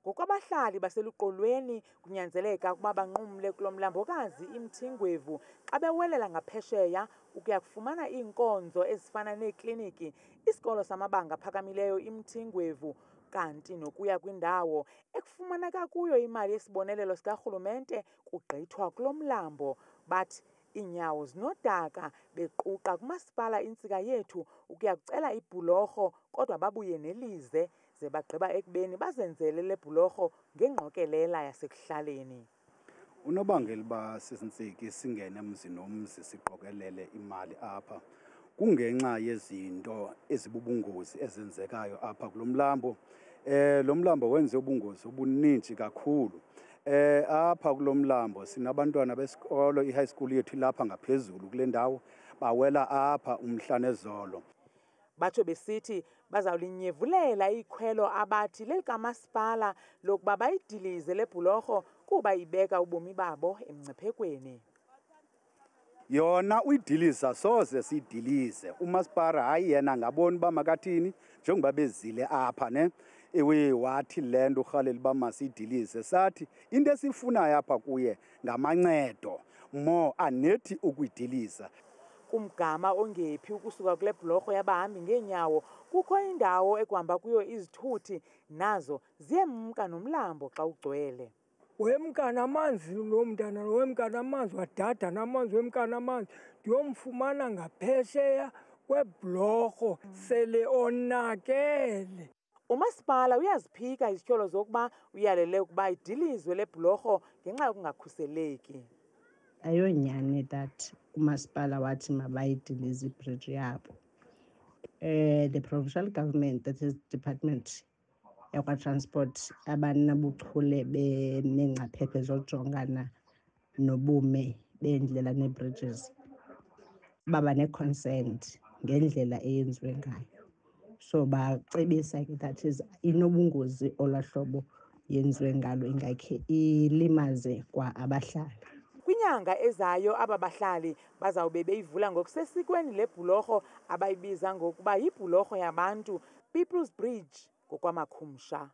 Ngokwabahlali baseluqolweni kunyanzeleka ukuba banqumle kulo mlambokazi iMthingwevu xa bewelela ngaphesheya ukuya kufumana iinkonzo ezifana neekliniki, isikolo samabanga aphakamileyo iMthingwevu, kanti nokuya kwindawo ekufumaneka kuyo imali yesibonelelo sikarhulumente kugqithwa kulo mlambo. Bathi iinyawo zinodaka bequqa kumasipala intsika yethu ukuya kucela ibhulorho kodwa babuye nelize, ze bagqiba ekubeni bazenzele le bhulorho ngengqokelela yasekuhlaleni. Unobangela uba sizintsiki singene mzi nomzi siqokelele imali apha kungenxa yezinto ezibubungozi ezenzekayo apha kulo mlambo. Lo mlambo wenze ubungozi obuninzi kakhulu. Apha kulo mlambo sinabantwana besikolo, i-high school yethu ilapha ngaphezulu kule ndawo, bawela apha umhla nezolo. Batsho besithi bazawulinyevulela ikhwelo abathi lelikamasipala lokuba bayidilize le bhulorho kuba ibeka ubomi babo emngciphekweni. Yona uyidiliza soze siyidilize. Umasipala hayi yena ngaboni uba makathini njengoba bezile apha ne. Ewe wathi le nto urhalela uba masiyidilize. Sathi into esifunayo apha kuye ngamancedo, more anethi ukuyidiliza. Kumgama ongephi ukusuka kule bhulorho yabahambi ngeenyawo kukho indawo ekuhamba kuyo izithuthi, nazo ziyemka nomlambo xa ugcwele. Wemka namanzi lo mntana, wemka namanzi, wadada namanzi, wemka namanzi. Ndiyomfumana ngaphesheya kwebhulorho sele onakele. Umasipala uyaziphika izityholo zokuba uyalele ukuba idilizwe le bhulorho ngenxa yokungakhuseleki. Ayonyani that umasipala wathi mabayidilize ibridge yabo. The provincial government, that is department yakwa-transport, abanabuchule benengcaphephe zojongana nobume beendlela nee-bridges, baba ne-consent ngendlela eyenziwe ngayo. So bacebisa ke that is inobungozi olwahlobo yenziwe ngalo ingakhe ilimaze kwa abahlali. Kwinyanga ezayo aba bahlali bazawube beyivula ngokusesikweni le bhulorho abayibiza ngokuba yibhulorho yabantu, People's Bridge ngokwamakhumsha.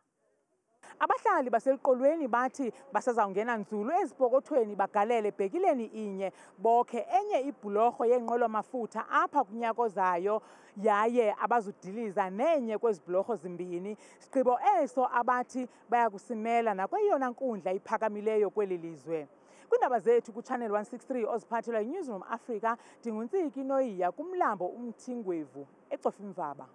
Abahlali baseluqolweni bathi basazawungena nzulu ezipokothweni bagalele bhekileni inye bokhe enye ibhulorho yenqwelomafutha apha kunyaka ozayo, yaye abazudiliza nenye kwezi bhulorho zimbini, sigqibo eso abathi baya kusimela nakweyona nkundla iphakamileyo kweli lizwe. Kwiindaba zethu kuChannel 163 oziphathelwa yiNewsroom Africa, ndinguntsiki Noyiya kumlambo uMthingwevu eCofimvaba.